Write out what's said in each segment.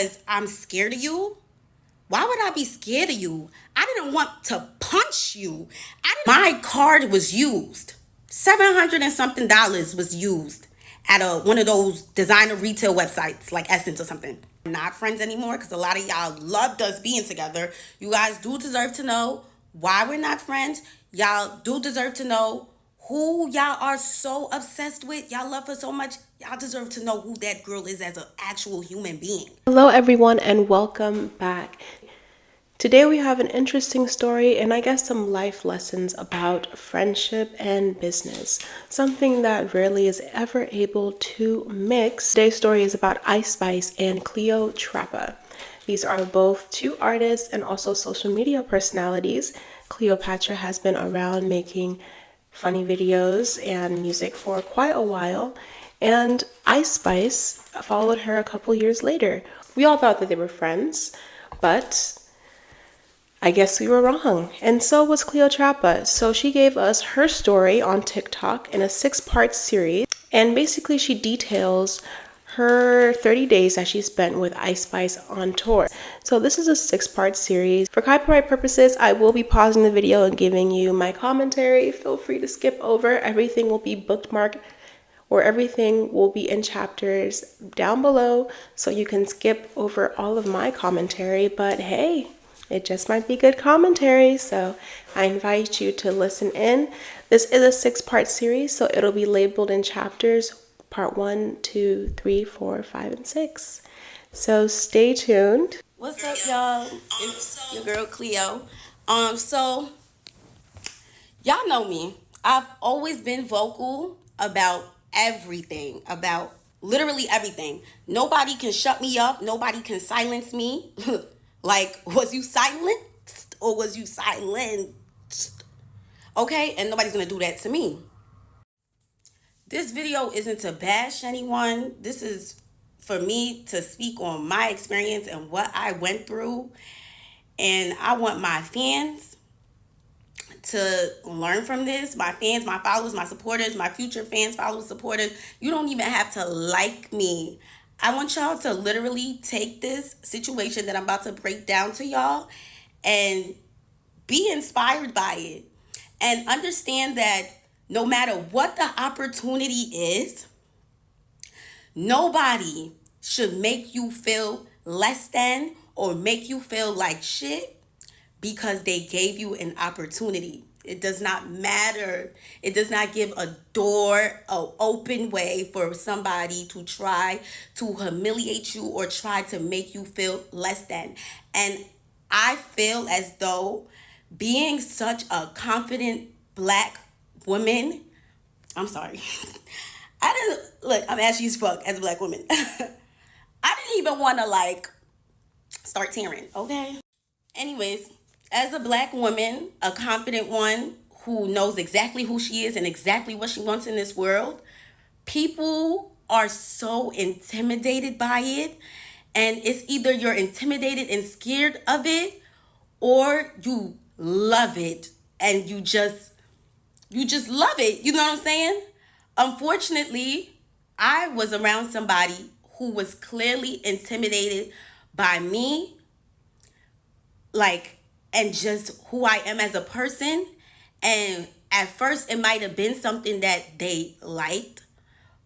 Because I'm scared of you? Why would I be scared of you? I didn't want to punch you. My card was used. $700 and something was used at one of those designer retail websites like Essence or something. Not friends anymore because a lot of y'all loved us being together. You guys do deserve to know why we're not friends. Y'all do deserve to know who y'all are so obsessed with. Y'all love her so much. Y'all deserve to know who that girl is as an actual human being. Hello everyone and welcome back. Today we have an interesting story and I guess some life lessons about friendship and business. Something that rarely is ever able to mix. Today's story is about Ice Spice and Cleotrapa. These are both two artists and also social media personalities. Cleopatra has been around making funny videos and music for quite a while, and Ice Spice followed her a couple years later. We all thought that they were friends, but I guess we were wrong. And so was Cleotrapa. So she gave us her story on TikTok in a 6-part series, and basically she details her 30 days that she spent with Ice Spice on tour. So this is a 6-part series. For copyright purposes, I will be pausing the video and giving you my commentary. Feel free to skip over. Everything will be bookmarked, or everything will be in chapters down below, so you can skip over all of my commentary. But hey, it just might be good commentary, so I invite you to listen in. This is a 6-part series, so it'll be labeled in chapters, part 1, 2, 3, 4, 5, and 6. So stay tuned. What's up, y'all? It's your girl Cleo. So y'all know me. I've always been vocal about everything, about literally everything. Nobody can shut me up. Nobody can silence me. Like, was you silenced or was you silenced? Okay, and nobody's gonna do that to me. This video isn't to bash anyone. This is for me to speak on my experience and what I went through. And I want my fans to learn from this. My fans, my followers, my supporters, my future fans, followers, supporters. You don't even have to like me. I want y'all to literally take this situation that I'm about to break down to y'all and be inspired by it. And understand that no matter what the opportunity is, nobody should make you feel less than or make you feel like shit because they gave you an opportunity. It does not matter. It does not give a door, an open way for somebody to try to humiliate you or try to make you feel less than. And I feel as though being such a confident black woman, I'm sorry. I'm ashy as fuck as a black woman. I didn't even want to start tearing, okay? Anyways, as a black woman, a confident one who knows exactly who she is and exactly what she wants in this world, people are so intimidated by it. And it's either you're intimidated and scared of it, or you love it and you just love it. You know what I'm saying? Unfortunately, I was around somebody who was clearly intimidated by me, and just who I am as a person. And at first it might have been something that they liked,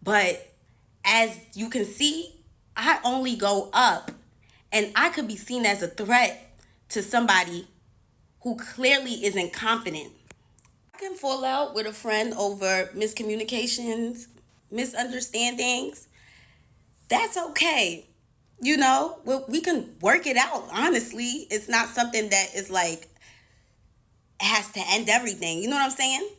but as you can see, I only go up, and I could be seen as a threat to somebody who clearly isn't confident. I can fall out with a friend over miscommunications, misunderstandings. That's okay. You know, we can work it out. Honestly, it's not something that is has to end everything. You know what I'm saying?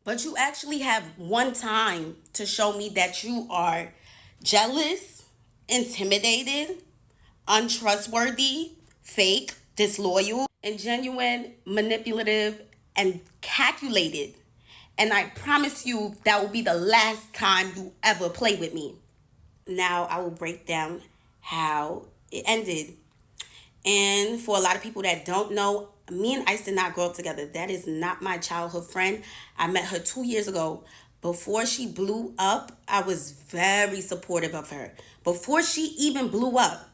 But you actually have one time to show me that you are jealous, intimidated, untrustworthy, fake, disloyal, and genuine, manipulative, and calculated. And I promise you that will be the last time you ever play with me. Now I will break down how it ended. And for a lot of people that don't know, me and Ice did not grow up together. That is not my childhood friend. I met her 2 years ago. Before she blew up, I was very supportive of her. Before she even blew up,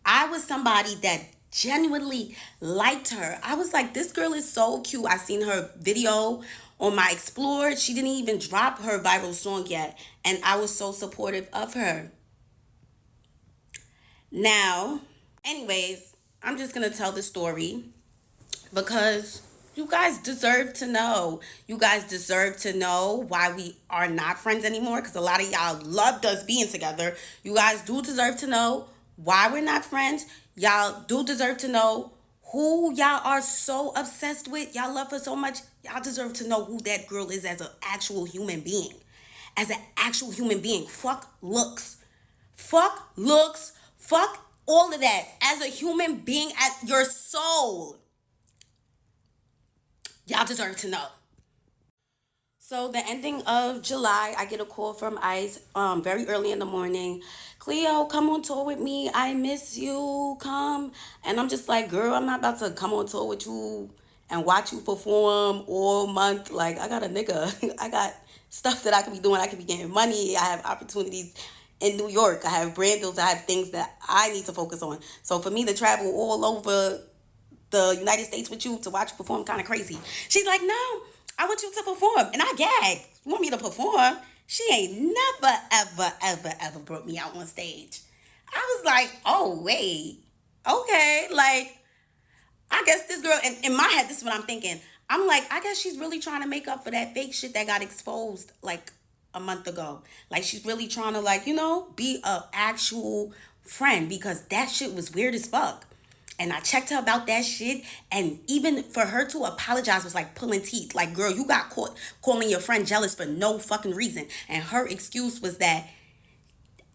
I was somebody that genuinely liked her. I was like, this girl is so cute. I seen her video on my Explore. She didn't even drop her viral song yet. And I was so supportive of her. Now, anyways, I'm just going to tell the story because you guys deserve to know. You guys deserve to know why we are not friends anymore because a lot of y'all loved us being together. You guys do deserve to know why we're not friends. Y'all do deserve to know who y'all are so obsessed with. Y'all love her so much. Y'all deserve to know who that girl is as an actual human being. As an actual human being. Fuck looks. Fuck looks. Fuck all of that. As a human being, at your soul. Y'all deserve to know. So the ending of July, I get a call from Ice very early in the morning. Cleo, come on tour with me. I miss you. Come. And I'm just like, girl, I'm not about to come on tour with you and watch you perform all month. Like, I got a nigga. I got stuff that I could be doing. I could be getting money. I have opportunities in New York. I have brand deals. I have things that I need to focus on. So for me to travel all over the United States with you to watch you perform kind of crazy. She's like, no, I want you to perform. And I gagged. You want me to perform? She ain't never, ever, ever, ever brought me out on stage. I was like, oh, wait. Okay. Like, I guess this girl, and in my head, this is what I'm thinking. I'm like, I guess she's really trying to make up for that fake shit that got exposed like a month ago. Like she's really trying to like, be a actual friend because that shit was weird as fuck. And I checked her about that shit. And even for her to apologize was like pulling teeth. Like, girl, you got caught calling your friend jealous for no fucking reason. And her excuse was that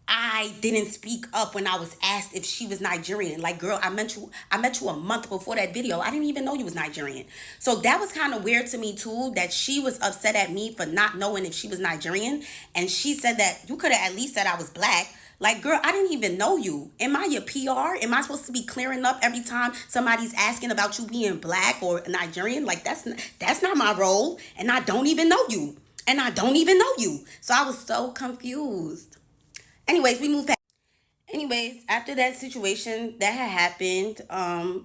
I didn't speak up when I was asked if she was Nigerian. Like, girl, I met you a month before that video. I didn't even know you was Nigerian. So that was kind of weird to me too, that she was upset at me for not knowing if she was Nigerian. And she said that you could have at least said I was black. Like, girl, I didn't even know you. Am I your PR? Am I supposed to be clearing up every time somebody's asking about you being black or Nigerian? Like, that's not my role. And I don't even know you. And I don't even know you. So I was so confused. Anyways, we moved past. Anyways, after that situation that had happened,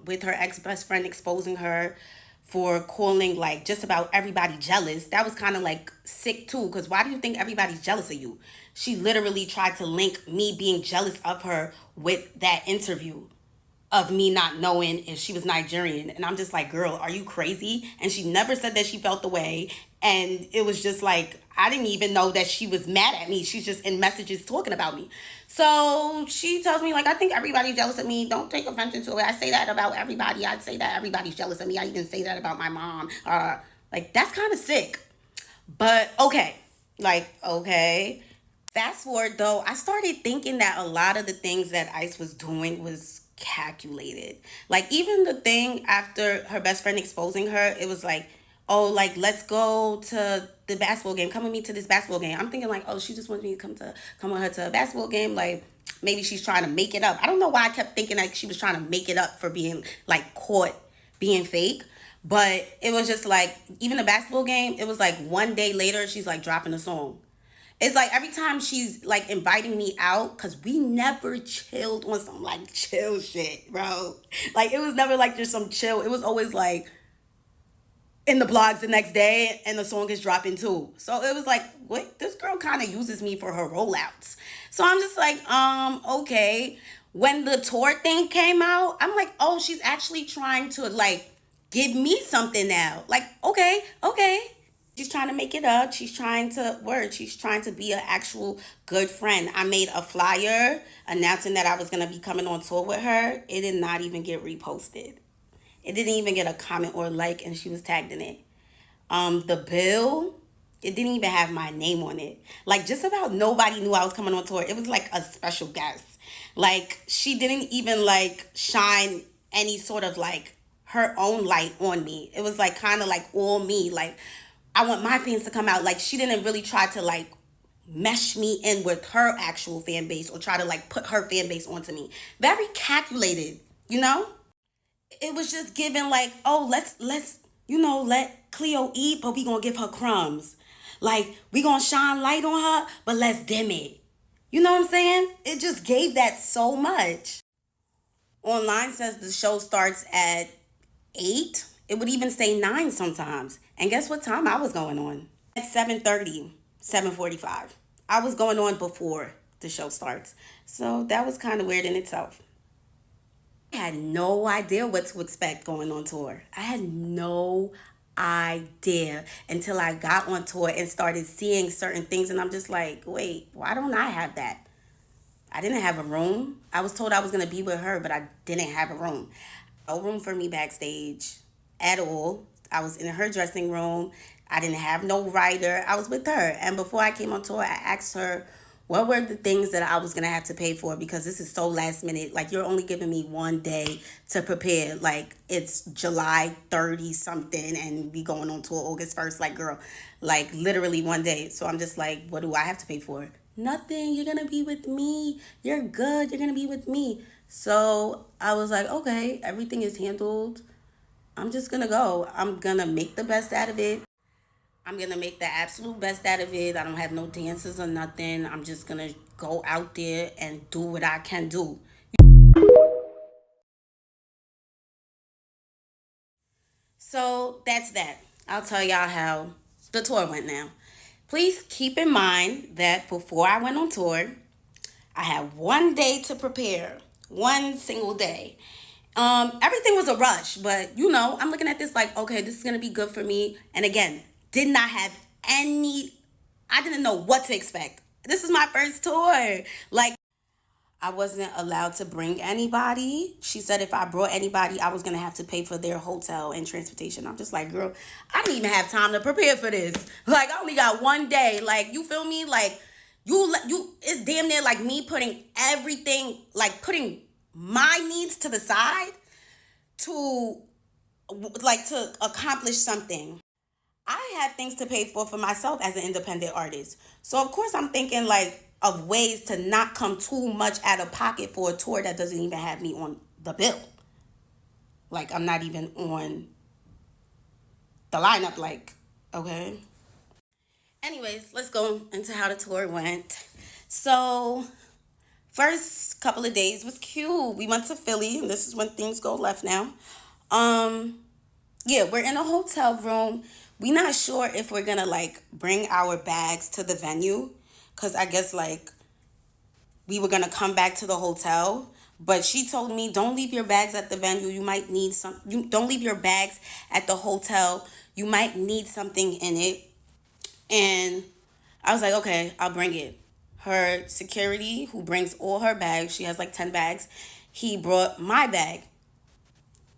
with her ex-best friend exposing her for calling like just about everybody jealous, that was kind of like sick too. Because why do you think everybody's jealous of you? She literally tried to link me being jealous of her with that interview of me not knowing if she was Nigerian. And I'm just like, girl, are you crazy? And she never said that she felt the way. And it was just like, I didn't even know that she was mad at me. She's just in messages talking about me. So she tells me, like, I think everybody's jealous of me. Don't take offense to it. I say that about everybody. I'd say that everybody's jealous of me. I even say that about my mom. Like, that's kind of sick. But okay. Like, okay. Fast forward though, I started thinking that a lot of the things that Ice was doing was calculated. Like even the thing after her best friend exposing her, it was like, oh, like let's go to the basketball game. Come with me to this basketball game. I'm thinking like, oh, she just wants me to come with her to a basketball game. Like maybe she's trying to make it up. I don't know why I kept thinking like she was trying to make it up for being like caught being fake. But it was just like, even the basketball game, it was like one day later, she's like dropping a song. It's like every time she's like inviting me out, because we never chilled on some like chill shit, bro. Like it was never like just some chill. It was always like in the blogs the next day and the song is dropping too. So it was like, what? This girl kind of uses me for her rollouts. So I'm just like, okay. When the tour thing came out, I'm like, oh, she's actually trying to like give me something now. Like, okay. She's trying to make it up. She's trying to She's trying to be an actual good friend. I made a flyer announcing that I was going to be coming on tour with her. It did not even get reposted. It didn't even get a comment or like, and she was tagged in it. The bill, it didn't even have my name on it. Like, just about nobody knew I was coming on tour. It was like a special guest. Like, she didn't even like shine any sort of like her own light on me. It was like kind of like all me. Like, I want my fans to come out. Like, she didn't really try to like mesh me in with her actual fan base or try to like put her fan base onto me. Very calculated, you know? It was just given like, oh, let's let Cleo eat, but we gonna give her crumbs. Like, we gonna shine light on her, but let's dim it. You know what I'm saying? It just gave that so much. Online says the show starts at 8. It would even say 9 sometimes. And guess what time I was going on? At 7:30, 7:45. I was going on before the show starts. So that was kind of weird in itself. I had no idea what to expect going on tour. I had no idea until I got on tour and started seeing certain things. And I'm just like, wait, why don't I have that? I didn't have a room. I was told I was going to be with her, but I didn't have a room. No room for me backstage at all. I was in her dressing room. I didn't have no rider. I was with her. And before I came on tour, I asked her what were the things that I was going to have to pay for, because this is so last minute. Like, you're only giving me one day to prepare. Like, it's July 30 something and we going on tour August 1st. Like, girl, like literally one day. So I'm just like, what do I have to pay for? Nothing. You're going to be with me. You're good. You're going to be with me. So I was like, okay, everything is handled. I'm just going to go. I'm going to make the best out of it. I'm going to make the absolute best out of it. I don't have no dances or nothing. I'm just going to go out there and do what I can do. So that's that. I'll tell y'all how the tour went now. Please keep in mind that before I went on tour, I had one day to prepare, one single day. Everything was a rush, but I'm looking at this like, okay, this is gonna be good for me. And again, did not have any, I didn't know what to expect. This is my first tour. Like, I wasn't allowed to bring anybody. She said if I brought anybody, I was gonna have to pay for their hotel and transportation. I'm just like, girl, I didn't even have time to prepare for this. Like, I only got one day. Like, you feel me? Like, it's damn near like me putting everything, like putting my needs to the side to to accomplish something. I have things to pay for myself as an independent artist. So of course I'm thinking like of ways to not come too much out of pocket for a tour that doesn't even have me on the bill. Like, I'm not even on the lineup, like, okay. Anyways, let's go into how the tour went. So first couple of days was cute. We went to Philly, and this is when things go left now. Um yeah, we're in a hotel room. We not sure if we're gonna like bring our bags to the venue, because I guess like we were gonna come back to the hotel. But she told me, don't leave your bags at the venue. You might need some. You don't leave your bags at the hotel. You might need something in it. And I was like, okay, I'll bring it. Her security, who brings all her bags, she has like 10 bags. He brought my bag,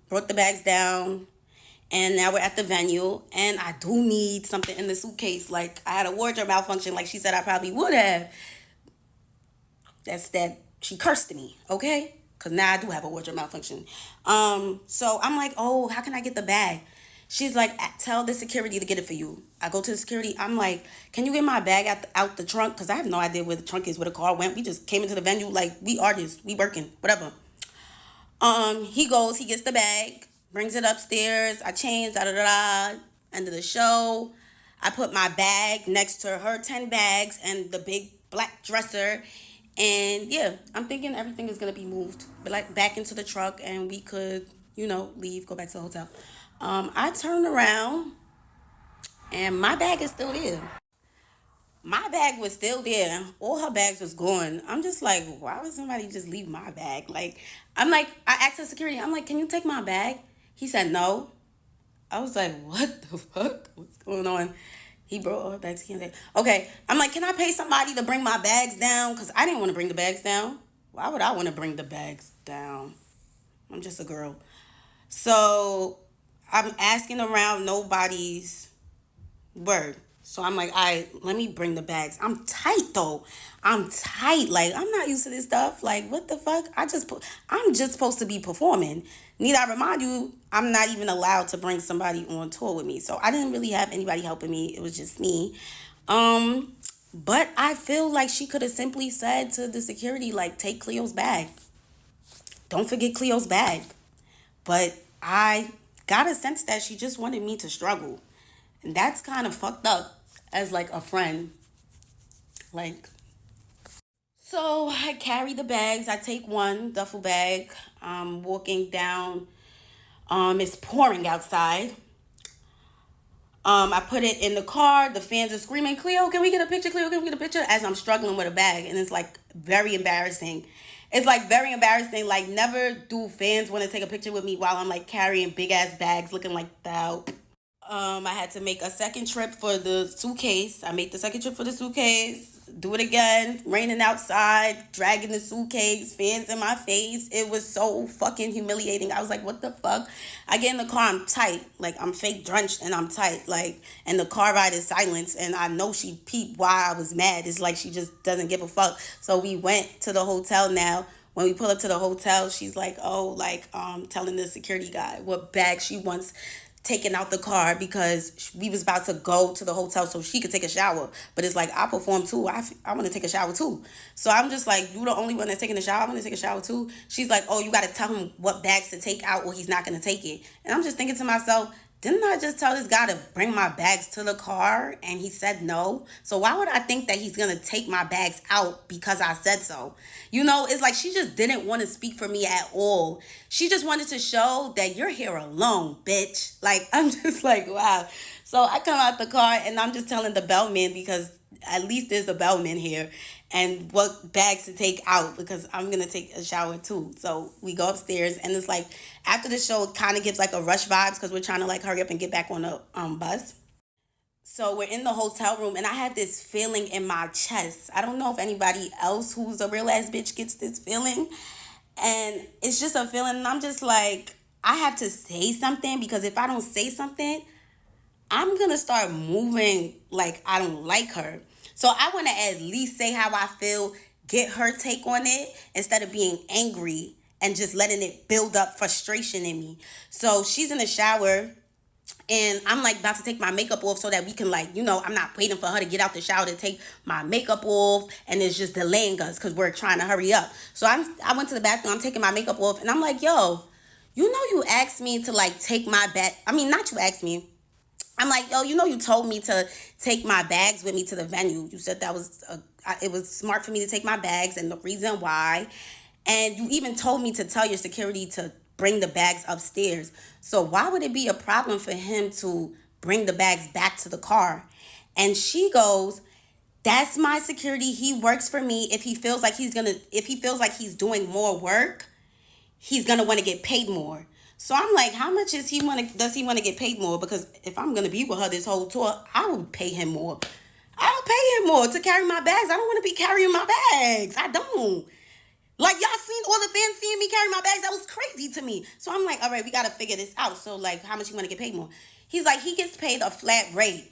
brought the bags down, and now we're at the venue, and I do need something in the suitcase. Like, I had a wardrobe malfunction, like she said I probably would have. That's that she cursed me, okay? Because now I do have a wardrobe malfunction. So I'm like, oh, how can I get the bag? She's like, tell the security to get it for you. I go to the security. I'm like, can you get my bag out the trunk? Because I have no idea where the trunk is, where the car went. We just came into the venue like we artists, we working, whatever. He goes, he gets the bag, brings it upstairs. I change, da da da da. End of the show. I put my bag next to her 10 bags and the big black dresser. And yeah, I'm thinking everything is gonna be moved, but like back into the truck, and we could, leave, go back to the hotel. I turned around, and my bag is still there. My bag was still there. All her bags was gone. I'm just like, why would somebody just leave my bag? Like, I'm like, I asked the security, I'm like, can you take my bag? He said no. I was like, what the fuck? What's going on? He brought all her bags. He can't take. Okay, I'm like, can I pay somebody to bring my bags down? Because I didn't want to bring the bags down. Why would I want to bring the bags down? I'm just a girl. So I'm asking around, nobody's word. So I'm like, all right, let me bring the bags. I'm tight though. I'm tight. Like, I'm not used to this stuff. Like, what the fuck? I'm just supposed to be performing. Need I remind you, I'm not even allowed to bring somebody on tour with me. So I didn't really have anybody helping me. It was just me. But I feel like she could have simply said to the security, like, take Cleo's bag. Don't forget Cleo's bag. But I got a sense that she just wanted me to struggle. And that's kind of fucked up as like a friend. Like, So I carry the bags. I take one duffel bag. I'm walking down. It's pouring outside. I put it in the car. The fans are screaming, Cleo, can we get a picture? Cleo, can we get a picture? As I'm struggling with a bag. And it's like very embarrassing. It's like very embarrassing. Like, never do fans want to take a picture with me while I'm like carrying big ass bags looking like that. I had to make a second trip for the suitcase. I made the second trip for the suitcase. Do it again. Raining outside, dragging the suitcase, fans in my face. It was so fucking humiliating. I was like, what the fuck? I get in the car, I'm tight. Like, I'm fake drenched and I'm tight. Like, and the car ride is silence. And I know she peeped why I was mad. It's like she just doesn't give a fuck. So we went to the hotel now. When we pull up to the hotel, she's like, oh, like, telling the security guy what bag she wants taken out the car because we was about to go to the hotel so she could take a shower. But it's like, I perform too. I want to take a shower too. So I'm just like, you the only one that's taking a shower? I want to take a shower too. She's like, oh, you got to tell him what bags to take out or he's not going to take it. And I'm just thinking to myself, didn't I just tell this guy to bring my bags to the car and he said no? So why would I think that he's going to take my bags out because I said so? You know, it's like she just didn't want to speak for me at all. She just wanted to show that you're here alone, bitch. Like, I'm just like, wow. So I come out the car and I'm just telling the bellman because at least there's a bellman here and what bags to take out because I'm gonna take a shower too. So we go upstairs and it's like after the show it kind of gives like a rush vibes because we're trying to like hurry up and get back on the bus. So we're in the hotel room and I have this feeling in my chest. I don't know if anybody else who's a real ass bitch gets this feeling. And it's just a feeling and I'm just like, I have to say something because if I don't say something, I'm gonna start moving like I don't like her. So I wanna at least say how I feel, get her take on it instead of being angry and just letting it build up frustration in me. So she's in the shower and I'm like about to take my makeup off so that we can like, you know, I'm not waiting for her to get out the shower to take my makeup off and it's just delaying us because we're trying to hurry up. So I went to the bathroom, I'm taking my makeup off and I'm like, yo, you know you asked me to like take my bag. I mean, not you asked me. I'm like, yo, you know, you told me to take my bags with me to the venue. You said that was, it was smart for me to take my bags and the reason why. And you even told me to tell your security to bring the bags upstairs. So why would it be a problem for him to bring the bags back to the car? And she goes, that's my security. He works for me. If he feels like he's doing more work, he's gonna want to get paid more. So I'm like, how much does he want to get paid more? Because if I'm gonna be with her this whole tour, I would pay him more. I'll pay him more to carry my bags. I don't want to be carrying my bags. I don't. Like, y'all seen all the fans seeing me carry my bags? That was crazy to me. So I'm like, all right, we gotta figure this out. So like, how much you want to get paid more? He's like, he gets paid a flat rate.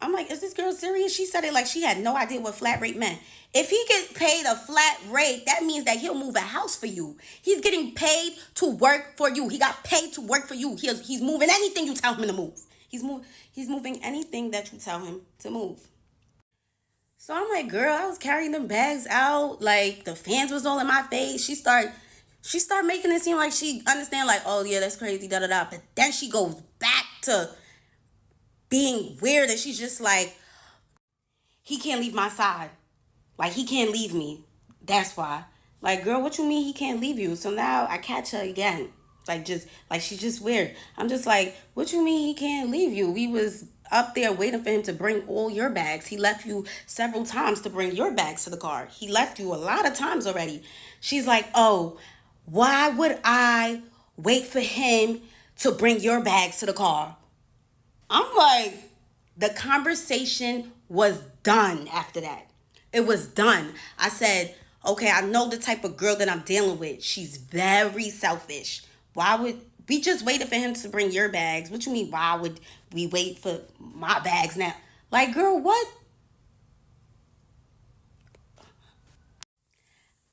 I'm like, is this girl serious? She said it like she had no idea what flat rate meant. If he gets paid a flat rate, that means that he'll move a house for you. He's getting paid to work for you. He got paid to work for you. He's moving anything you tell him to move. He's moving anything that you tell him to move. So I'm like, girl, I was carrying them bags out. Like the fans was all in my face. She started making it seem like she understand, like, oh yeah, that's crazy, da da da. But then she goes back to being weird and she's just like, he can't leave my side. Like, he can't leave me. That's why. Like, girl, what you mean he can't leave you? So now I catch her again. Like she's just weird. I'm just like, what you mean he can't leave you? We was up there waiting for him to bring all your bags. He left you several times to bring your bags to the car. He left you a lot of times already. She's like, oh, why would I wait for him to bring your bags to the car? I'm like, the conversation was done after that. It was done. I said, okay, I know the type of girl that I'm dealing with. She's very selfish. Why would we just waited for him to bring your bags? What you mean, why would we wait for my bags now? Like, girl, what?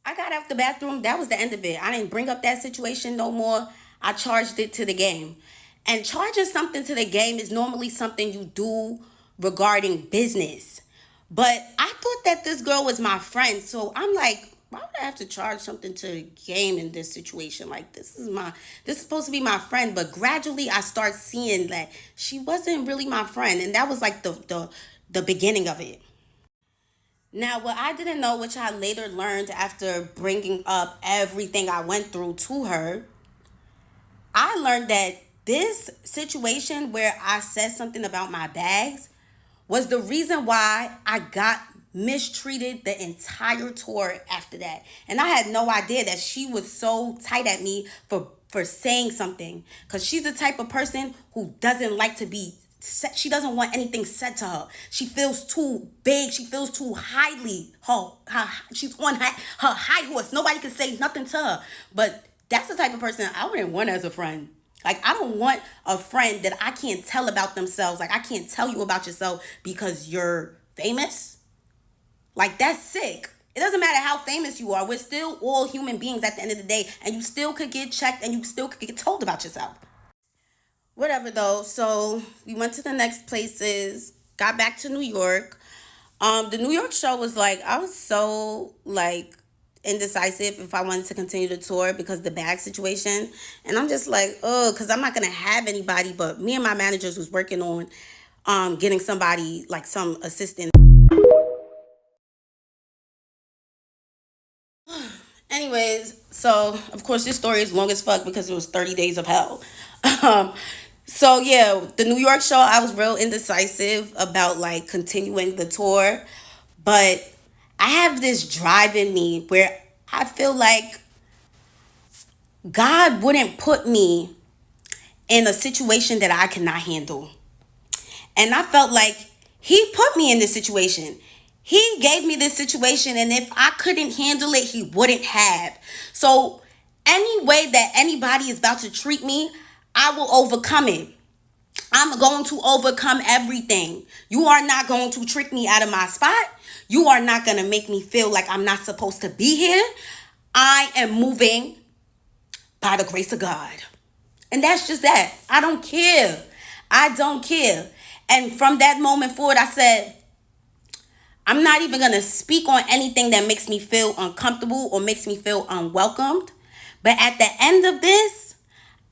I got out the bathroom. That was the end of it. I didn't bring up that situation no more. I charged it to the game. And charging something to the game is normally something you do regarding business. But I thought that this girl was my friend. So I'm like, why would I have to charge something to the game in this situation? Like, this is supposed to be my friend. But gradually I start seeing that she wasn't really my friend. And that was like the beginning of it. Now, what I didn't know, which I later learned after bringing up everything I went through to her, I learned that this situation where I said something about my bags was the reason why I got mistreated the entire tour after that. And I had no idea that she was so tight at me for saying something, cuz she's the type of person who doesn't like to be she doesn't want anything said to her. She feels too big. She feels too highly. She's on her high horse. Nobody can say nothing to her. But that's the type of person I wouldn't want as a friend. Like, I don't want a friend that I can't tell about themselves. Like, I can't tell you about yourself because you're famous. Like, that's sick. It doesn't matter how famous you are. We're still all human beings at the end of the day. And you still could get checked and you still could get told about yourself. Whatever though. So we went to the next places, got back to New York. The New York show was like, I was so like indecisive if I wanted to continue the tour because the bag situation. And I'm just like, oh, because I'm not gonna have anybody but me and my managers was working on getting somebody like some assistant. Anyways, so of course this story is long as fuck because it was 30 days of hell. Um, so yeah, the New York show, I was real indecisive about like continuing the tour, but I have this drive in me where I feel like God wouldn't put me in a situation that I cannot handle. And I felt like he put me in this situation. He gave me this situation, and if I couldn't handle it, he wouldn't have. So, any way that anybody is about to treat me, I will overcome it. I'm going to overcome everything. You are not going to trick me out of my spot. You are not going to make me feel like I'm not supposed to be here. I am moving by the grace of God. And that's just that. I don't care. I don't care. And from that moment forward, I said, I'm not even going to speak on anything that makes me feel uncomfortable or makes me feel unwelcomed. But at the end of this,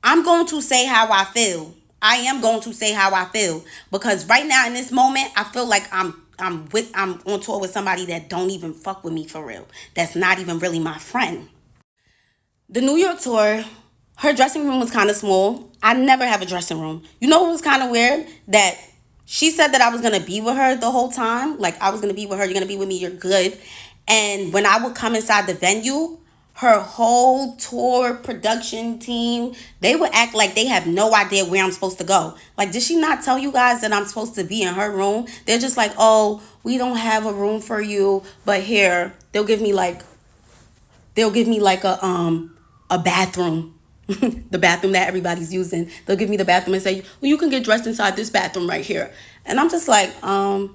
I'm going to say how I feel. I am going to say how I feel because right now in this moment, I feel like I'm on tour with somebody that don't even fuck with me for real. That's not even really my friend. The New York tour, her dressing room was kind of small. I never have a dressing room. You know what was kind of weird? That she said that I was going to be with her the whole time. Like, I was going to be with her. You're going to be with me. You're good. And when I would come inside the venue, her whole tour production team, they would act like they have no idea where I'm supposed to go. Like, did she not tell you guys that I'm supposed to be in her room? They're just like, oh, we don't have a room for you, but here, they'll give me like a bathroom. The bathroom that everybody's using. They'll give me the bathroom and say, well, you can get dressed inside this bathroom right here. And I'm just like, I'm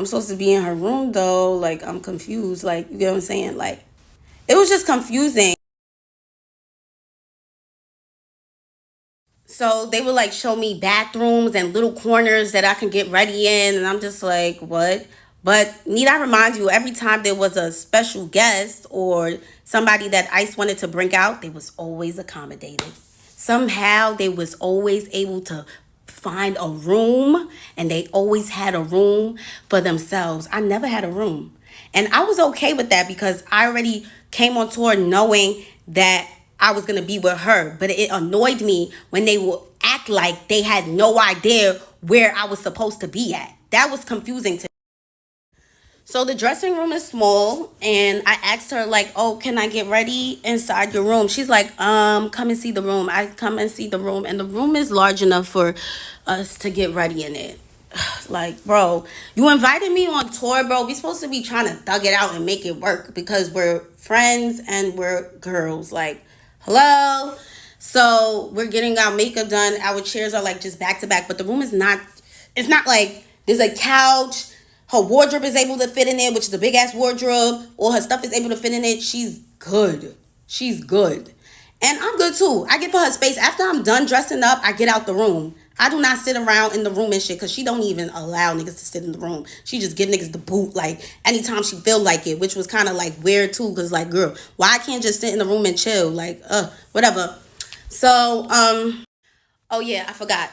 supposed to be in her room though. Like, I'm confused. Like, you get what I'm saying? Like, it was just confusing. So they would like show me bathrooms and little corners that I can get ready in. And I'm just like, what? But need I remind you, every time there was a special guest or somebody that ICE wanted to bring out, they was always accommodated. Somehow they was always able to find a room and they always had a room for themselves. I never had a room. And I was okay with that because I already came on tour knowing that I was going to be with her. But it annoyed me when they would act like they had no idea where I was supposed to be at. That was confusing to me. So the dressing room is small and I asked her like, oh, can I get ready inside your room? She's like, come and see the room. I come and see the room and the room is large enough for us to get ready in it. Like, bro, you invited me on tour, bro. We supposed to be trying to thug it out and make it work because we're friends and we're girls. Like, hello. So we're getting our makeup done. Our chairs are like just back to back, but the room is not. It's not like there's a couch. Her wardrobe is able to fit in there, which is a big ass wardrobe. All her stuff is able to fit in it. She's good. She's good. And I'm good too. I give her space. After I'm done dressing up, I get out the room. I do not sit around in the room and shit because she don't even allow niggas to sit in the room. She just give niggas the boot like anytime she feel like it, which was kind of like weird too because like, girl, why I can't just sit in the room and chill? Like, whatever. So, oh yeah, I forgot.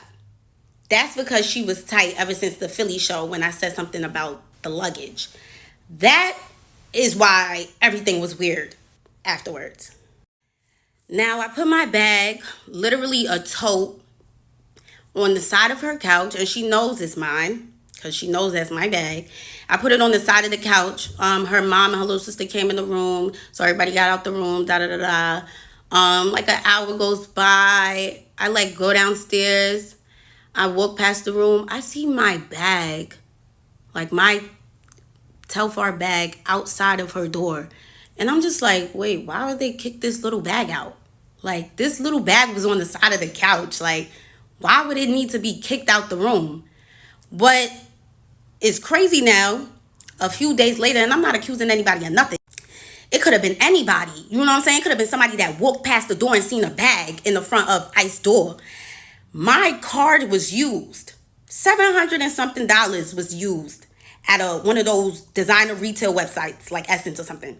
That's because she was tight ever since the Philly show when I said something about the luggage. That is why everything was weird afterwards. Now I put my bag, literally a tote, on the side of her couch, and she knows it's mine because she knows that's my bag. I put it on the side of the couch. Her mom and her little sister came in the room, so everybody got out the room. Da da da da. Like an hour goes by. I like go downstairs. I walk past the room. I see my bag, like my Telfar bag, outside of her door, and I'm just like, wait, why would they kick this little bag out? Like, this little bag was on the side of the couch. Like, why would it need to be kicked out the room? But it's crazy now, a few days later, and I'm not accusing anybody of nothing. It could have been anybody. You know what I'm saying? It could have been somebody that walked past the door and seen a bag in the front of Ice's door. My card was used. $700 and something was used at one of those designer retail websites like Essence or something.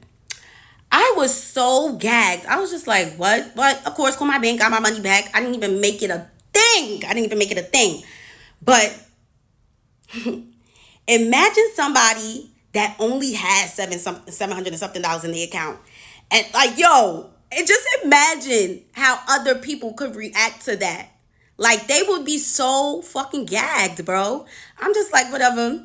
I was so gagged. I was just like, what? But of course, called my bank, got my money back. I didn't even make it a thing. But imagine somebody that only has $700 and something in the account. And like, yo, and just imagine how other people could react to that. Like, they would be so fucking gagged, bro. I'm just like, whatever.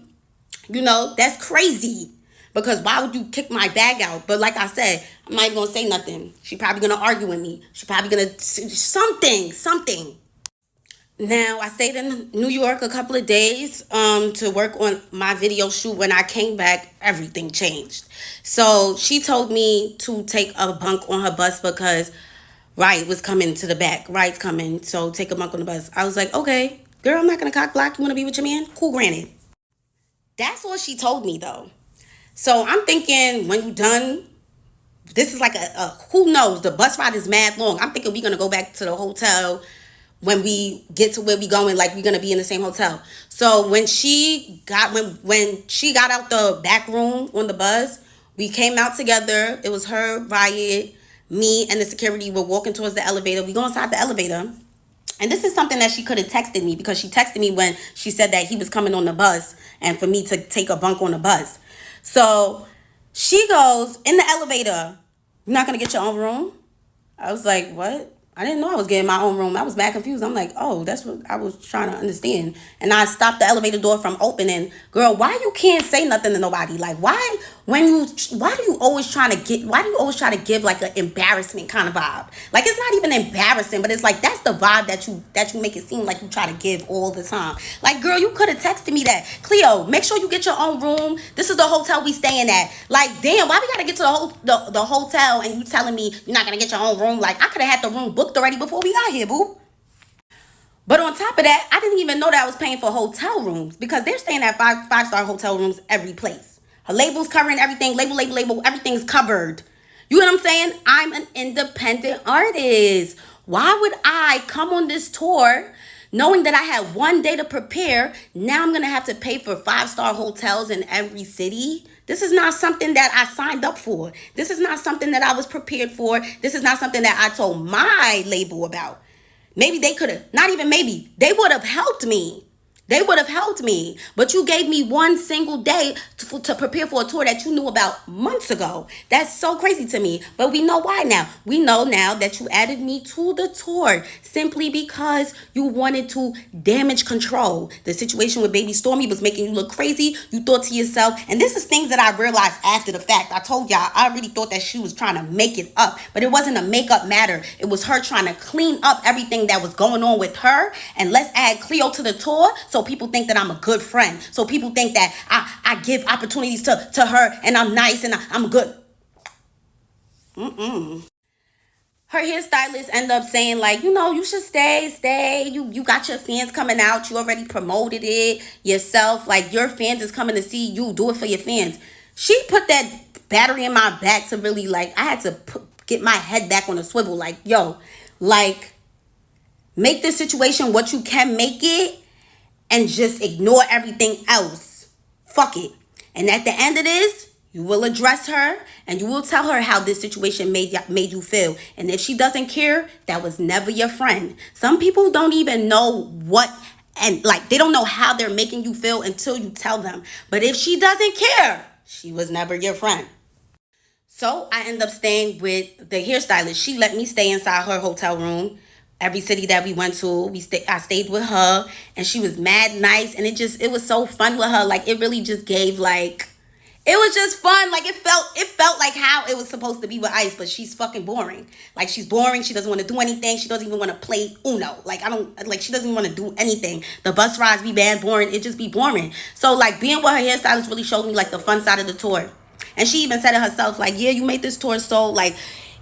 That's crazy. Because why would you kick my bag out? But like I said, I'm not even going to say nothing. She probably going to argue with me. She probably going to something. Now, I stayed in New York a couple of days to work on my video shoot. When I came back, everything changed. So she told me to take a bunk on her bus because Riot was coming to the back. Riot's coming, so take a bunk on the bus. I was like, okay, girl, I'm not going to cock block. You want to be with your man? Cool, granted. That's what she told me, though. So I'm thinking, when you done, this is like a who knows, the bus ride is mad long. I'm thinking we're going to go back to the hotel when we get to where we going, like we're going to be in the same hotel. So when she got out the back room on the bus, we came out together. It was her, Riot, me, and the security were walking towards the elevator. We go inside the elevator. And this is something that she could have texted me, because she texted me when she said that he was coming on the bus and for me to take a bunk on the bus. So she goes, in the elevator, you're not going to get your own room? I was like, what? I didn't know I was getting my own room. I was mad confused. I'm like, oh, that's what I was trying to understand. And I stopped the elevator door from opening. Girl, why you can't say nothing to nobody? Like, why do you always try to give like an embarrassment kind of vibe? Like, it's not even embarrassing, but it's like, that's the vibe that you make it seem like you try to give all the time. Like, girl, you could have texted me that. Cleo, make sure you get your own room. This is the hotel we staying at. Like, damn, why we gotta get to the hotel and you telling me you're not gonna get your own room? Like, I could have had the room booked already before we got here, boo. But on top of that, I didn't even know that I was paying for hotel rooms, because they're staying at five-star hotel rooms every place. Her label's covering everything. Label. Everything's covered. You know what I'm saying? I'm an independent artist. Why would I come on this tour knowing that I had one day to prepare? Now I'm going to have to pay for 5-star hotels in every city. This is not something that I signed up for. This is not something that I was prepared for. This is not something that I told my label about. Maybe they could have, not even maybe, they would have helped me. But you gave me one single day to prepare for a tour that you knew about months ago. That's so crazy to me. But we know why now. We know now that you added me to the tour simply because you wanted to damage control. The situation with Baby Stormy was making you look crazy. You thought to yourself, and this is things that I realized after the fact. I told y'all, I really thought that she was trying to make it up. But it wasn't a make-up matter. It was her trying to clean up everything that was going on with her. And let's add Cleo to the tour, so people think that I'm a good friend. So people think that I give opportunities to her and I'm nice and I'm good. Her hairstylist end up saying, like, you should stay. You got your fans coming out. You already promoted it yourself. Like, your fans is coming to see you. Do it for your fans. She put that battery in my back to really, like, I had to get my head back on a swivel. Like, yo, like, make this situation what you can make it, and just ignore everything else. Fuck it. And at the end of this, you will address her and you will tell her how this situation made you feel. And if she doesn't care, that was never your friend. Some people don't even know what, and like, they don't know how they're making you feel until you tell them. But if she doesn't care, She was never your friend. So I ended up staying with the hairstylist. She let me stay inside her hotel room. Every city that we went to, I stayed with her, and she was mad nice, and it was so fun with her. Like, it really just gave, like, it was just fun. Like, it felt like how it was supposed to be with Ice, but she's fucking boring. Like, she's boring. She doesn't want to do anything. She doesn't even want to play Uno. Like, she doesn't even want to do anything. The bus rides be bad, boring. It just be boring. So, like, being with her hairstylist really showed me, like, the fun side of the tour. And she even said it herself, like, yeah, you made this tour so, like,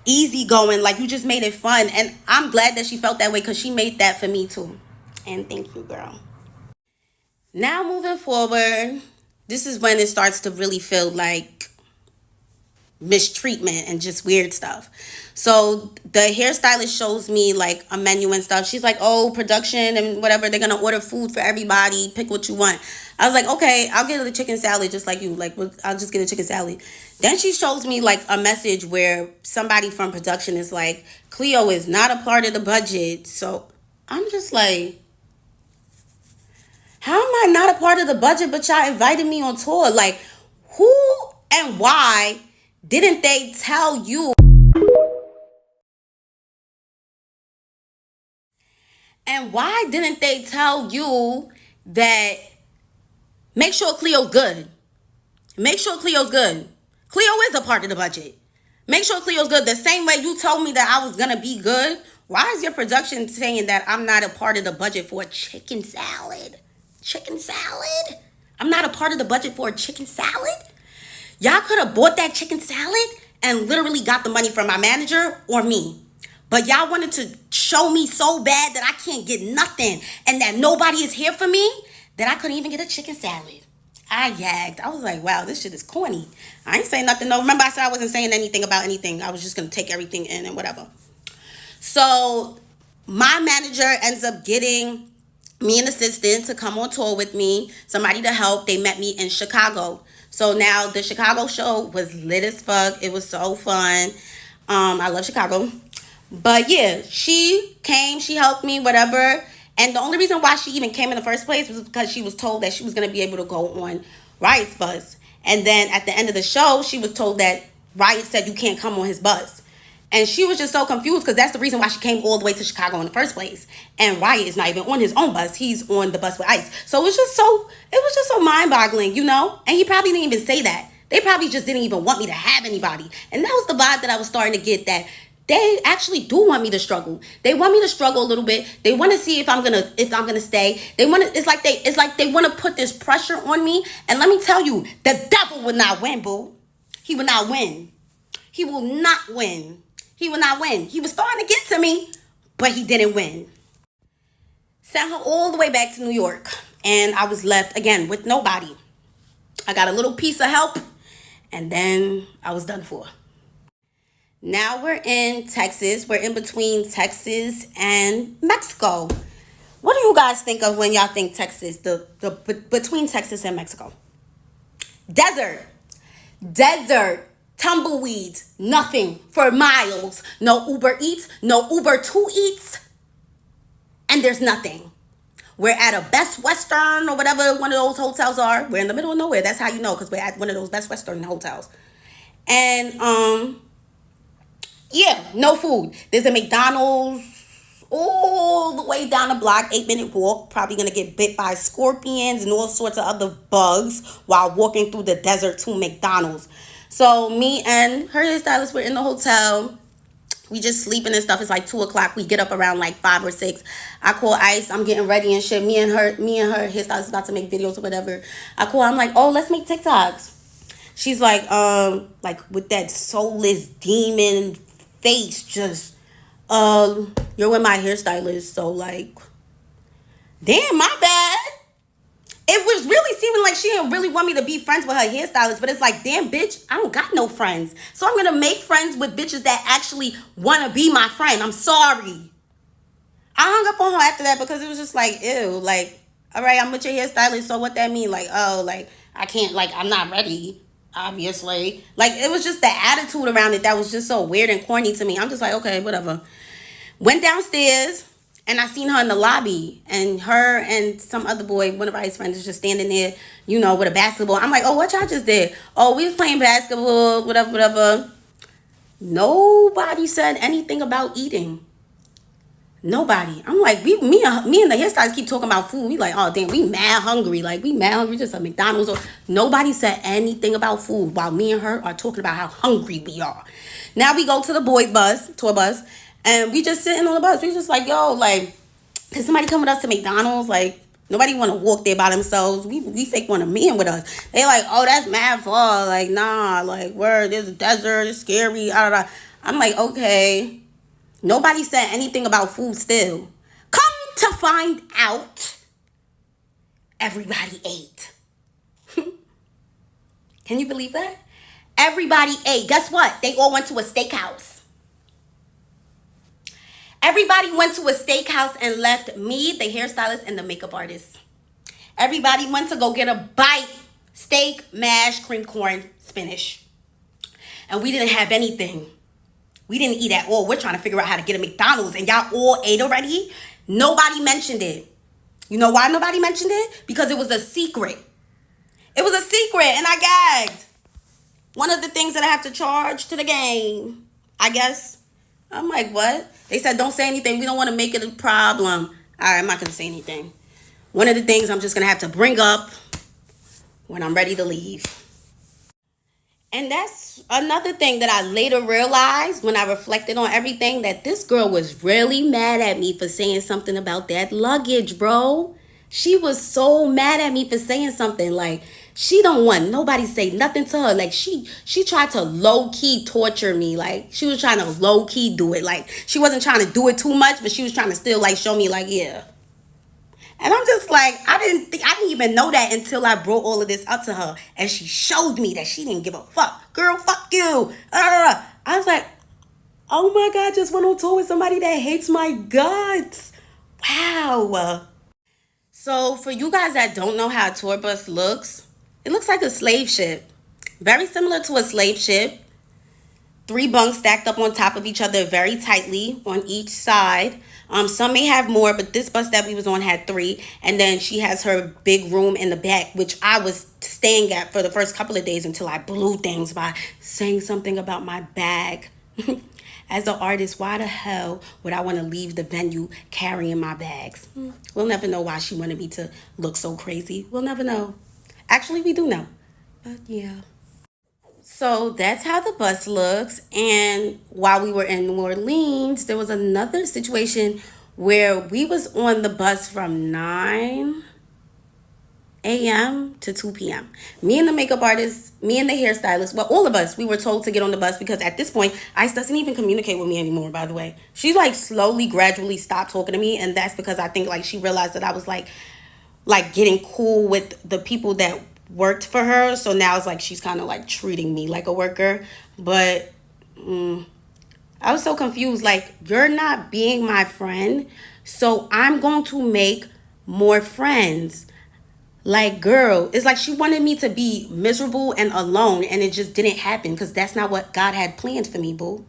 easy going. Like, you just made it fun. And I'm glad that she felt that way, because she made that for me, too. And thank you, girl. Now, moving forward, this is when it starts to really feel like mistreatment and just weird stuff. So the hairstylist shows me like a menu and stuff. She's like, oh, production and whatever, they're gonna order food for everybody, pick what you want. I was like, okay, I'll get a chicken salad just like you. Like, I'll just get a chicken salad. Then she shows me like a message where somebody from production is like, Cleo is not a part of the budget. So I'm just like, how am I not a part of the budget, but y'all invited me on tour? Like, who and why didn't they tell you? And why didn't they tell you that make sure Cleo's good? Make sure Cleo's good. Cleo is a part of the budget. Make sure Cleo's good. The same way you told me that I was going to be good. Why is your production saying that I'm not a part of the budget for a chicken salad? Chicken salad? I'm not a part of the budget for a chicken salad? Y'all could have bought that chicken salad and literally got the money from my manager or me. But y'all wanted to show me so bad that I can't get nothing and that nobody is here for me that I couldn't even get a chicken salad. I gagged. I was like, wow, this shit is corny. I ain't saying nothing. No, remember I said I wasn't saying anything about anything. I was just going to take everything in and whatever. So my manager ends up getting me an assistant to come on tour with me, somebody to help. They met me in Chicago. So now the Chicago show was lit as fuck. It was so fun. I love Chicago. But yeah, she came, she helped me, whatever. And the only reason why she even came in the first place was because she was told that she was going to be able to go on Riot's bus. And then at the end of the show, she was told that Riot said you can't come on his bus. And she was just so confused because that's the reason why she came all the way to Chicago in the first place. And Riot is not even on his own bus. He's on the bus with Ice. So it was just so mind-boggling, you know? And he probably didn't even say that. They probably just didn't even want me to have anybody. And that was the vibe that I was starting to get, that they actually do want me to struggle. They want me to struggle a little bit. They want to see if I'm gonna stay. It's like they want to put this pressure on me. And let me tell you, the devil will not win, boo. He will not win. He will not win. He will not win. He was starting to get to me, but he didn't win. Sent her all the way back to New York, and I was left again with nobody. I got a little piece of help, and then I was done for. Now we're in Texas. We're in between Texas and Mexico. What do you guys think of when y'all think Texas, between Texas and Mexico? Desert. Tumbleweeds, nothing for miles. No Uber Eats, no Uber 2 Eats, and there's nothing. We're at a Best Western or whatever one of those hotels are. We're in the middle of nowhere. That's how you know, because we're at one of those Best Western hotels. And yeah, no food. There's a McDonald's all the way down the block, 8-minute walk. Probably gonna get bit by scorpions and all sorts of other bugs while walking through the desert to McDonald's. So me and her hairstylist were in the hotel. We just sleeping and stuff. It's like 2 o'clock. We get up around like 5 or 6. I call Ice. I'm getting ready and shit. Me and her hairstylist about to make videos or whatever. I'm like, oh, let's make TikToks. She's like with that soulless demon face, just, you're with my hairstylist. So like, damn, my bad. It was really seeming like she didn't really want me to be friends with her hairstylist, but it's like, damn, bitch, I don't got no friends. So I'm going to make friends with bitches that actually want to be my friend. I'm sorry. I hung up on her after that because it was just like, ew, like, all right, I'm with your hairstylist, so what that mean? Like, oh, like, I can't, like, I'm not ready, obviously. Like, it was just the attitude around it that was just so weird and corny to me. I'm just like, okay, whatever. Went downstairs, And I seen her in the lobby, and her and some other boy, one of I's friends, is just standing there, with a basketball. I'm like, oh, what y'all just did? Oh, we was playing basketball, whatever, whatever. Nobody said anything about eating. Nobody. I'm like, me and the hairstylist keep talking about food. We like, oh damn, we mad hungry. Like, we mad hungry, just at McDonald's. Or nobody said anything about food while me and her are talking about how hungry we are. Now we go to the boys' bus, tour bus, and we just sitting on the bus. We just like, yo, like, can somebody come with us to McDonald's? Like, nobody want to walk there by themselves. We fake want a man with us. They like, oh, that's mad far. Like, nah, like, word, there's a desert, it's scary. I'm like, okay. Nobody said anything about food still. Come to find out, everybody ate. Can you believe that? Everybody ate. Guess what? They all went to a steakhouse. Everybody went to a steakhouse and left me, the hairstylist, and the makeup artist. Everybody went to go get a bite. Steak, mash, cream corn, spinach. And we didn't have anything. We didn't eat at all. We're trying to figure out how to get a McDonald's, and y'all all ate already? Nobody mentioned it. You know why nobody mentioned it? Because it was a secret. It was a secret, and I gagged. One of the things that I have to charge to the game, I guess. I'm like, what? They said, don't say anything. We don't want to make it a problem. All right, I'm not going to say anything. One of the things I'm just going to have to bring up when I'm ready to leave. And that's another thing that I later realized when I reflected on everything, that this girl was really mad at me for saying something about that luggage, bro. She was so mad at me for saying something. Like, she don't want nobody say nothing to her. Like, she tried to low-key torture me. Like, she was trying to low-key do it. Like, she wasn't trying to do it too much, but she was trying to still, like, show me, like, yeah. And I'm just like, I didn't even know that until I brought all of this up to her. And she showed me that she didn't give a fuck. Girl, fuck you. I was like, oh my God, just went on tour with somebody that hates my guts. Wow. So for you guys that don't know how a tour bus looks, it looks like a slave ship. Very similar to a slave ship. 3 bunks stacked up on top of each other very tightly on each side. Some may have more, but this bus that we was on had 3. And then she has her big room in the back, which I was staying at for the first couple of days until I blew things by saying something about my bag. As an artist, why the hell would I want to leave the venue carrying my bags? We'll never know why she wanted me to look so crazy. We'll never know. Actually, we do know. But yeah. So that's how the bus looks. And while we were in New Orleans, there was another situation where we was on the bus from 9 a.m. to 2 p.m. Me and the makeup artist, me and the hairstylist, well, all of us, we were told to get on the bus because at this point, Ice doesn't even communicate with me anymore, by the way. She like slowly, gradually stopped talking to me. And that's because I think like she realized that I was like getting cool with the people that worked for her. So now it's like she's kind of like treating me like a worker. But I was so confused. Like, you're not being my friend, so I'm going to make more friends. Like, girl, it's like she wanted me to be miserable and alone, and it just didn't happen because that's not what God had planned for me, boo.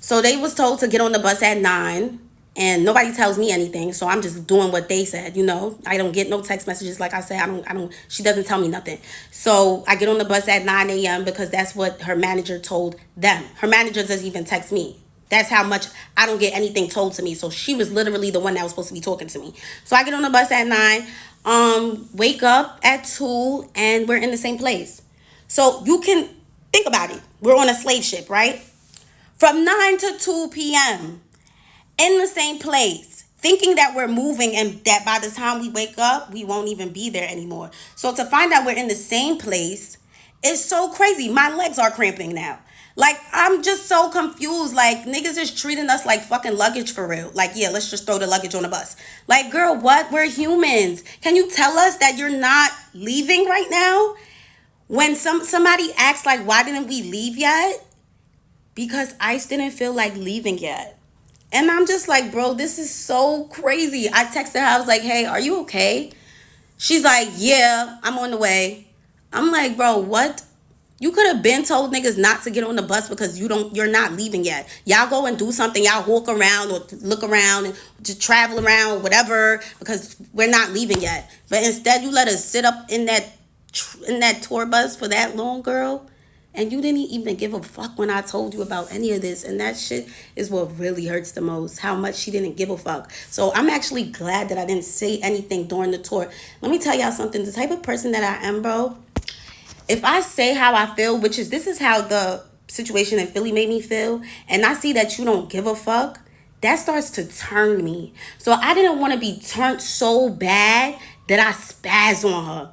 So they was told to get on the bus at 9, and nobody tells me anything, so I'm just doing what they said. I don't get no text messages. Like I said, I don't she doesn't tell me nothing. So I get on the bus at 9 a.m. because that's what her manager told them. Her manager doesn't even text me. That's how much I don't get anything told to me. So she was literally the one that was supposed to be talking to me. So I get on the bus at 9, wake up at 2, and we're in the same place. So you can think about it. We're on a slave ship, right? From 9 to 2 p.m. in the same place, thinking that we're moving and that by the time we wake up, we won't even be there anymore. So to find out we're in the same place is so crazy. My legs are cramping now. Like, I'm just so confused. Like, niggas is treating us like fucking luggage for real. Like, yeah, let's just throw the luggage on the bus. Like, girl, what? We're humans. Can you tell us that you're not leaving right now? When somebody asks, like, why didn't we leave yet? Because Ice didn't feel like leaving yet. And I'm just like, bro, this is so crazy. I texted her. I was like, hey, are you okay? She's like, yeah, I'm on the way. I'm like, bro, what? You could have been told niggas not to get on the bus because you're not leaving yet. Y'all go and do something. Y'all walk around or look around and just travel around, whatever, because we're not leaving yet. But instead, you let us sit up in that tour bus for that long, girl. And you didn't even give a fuck when I told you about any of this. And that shit is what really hurts the most. How much she didn't give a fuck. So I'm actually glad that I didn't say anything during the tour. Let me tell y'all something. The type of person that I am, bro, if I say how I feel, which is this is how the situation in Philly made me feel, and I see that you don't give a fuck, that starts to turn me. So I didn't want to be turned so bad that I spaz on her.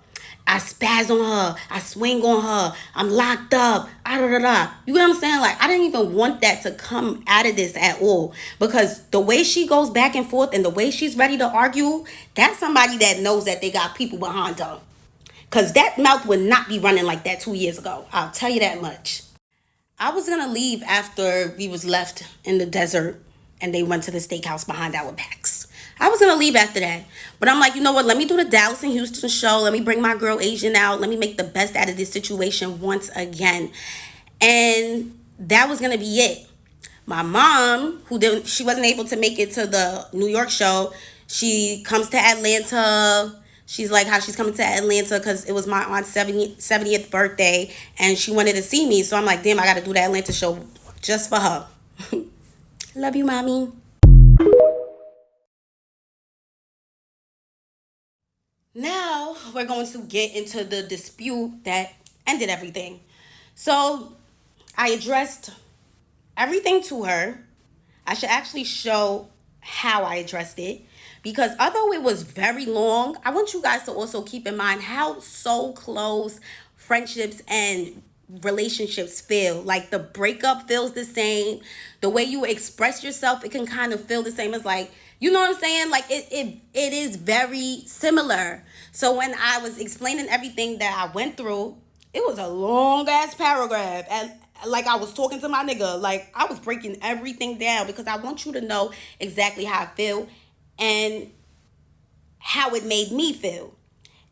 I spaz on her. I swing on her. I'm locked up. Ah, da, da, da. You know what I'm saying? Like, I didn't even want that to come out of this at all. Because the way she goes back and forth and the way she's ready to argue, that's somebody that knows that they got people behind her. Because that mouth would not be running like that 2 years ago. I'll tell you that much. I was going to leave after we was left in the desert and they went to the steakhouse behind our backs. I was going to leave after that. But I'm like, you know what? Let me do the Dallas and Houston show. Let me bring my girl Asian out. Let me make the best out of this situation once again. And that was going to be it. My mom, she wasn't able to make it to the New York show. She comes to Atlanta. She's like how she's coming to Atlanta because it was my aunt's 70th birthday and she wanted to see me. So I'm like, damn, I got to do the Atlanta show just for her. Love you, mommy. Now we're going to get into the dispute that ended everything. So I addressed everything to her. I should actually show how I addressed it because although it was very long, I want you guys to also keep in mind how so close friendships and relationships feel. Like the breakup feels the same. The way you express yourself, it can kind of feel the same as like, you know what I'm saying? Like it is very similar. So when I was explaining everything that I went through, it was a long ass paragraph. And like I was talking to my nigga. Like I was breaking everything down because I want you to know exactly how I feel and how it made me feel.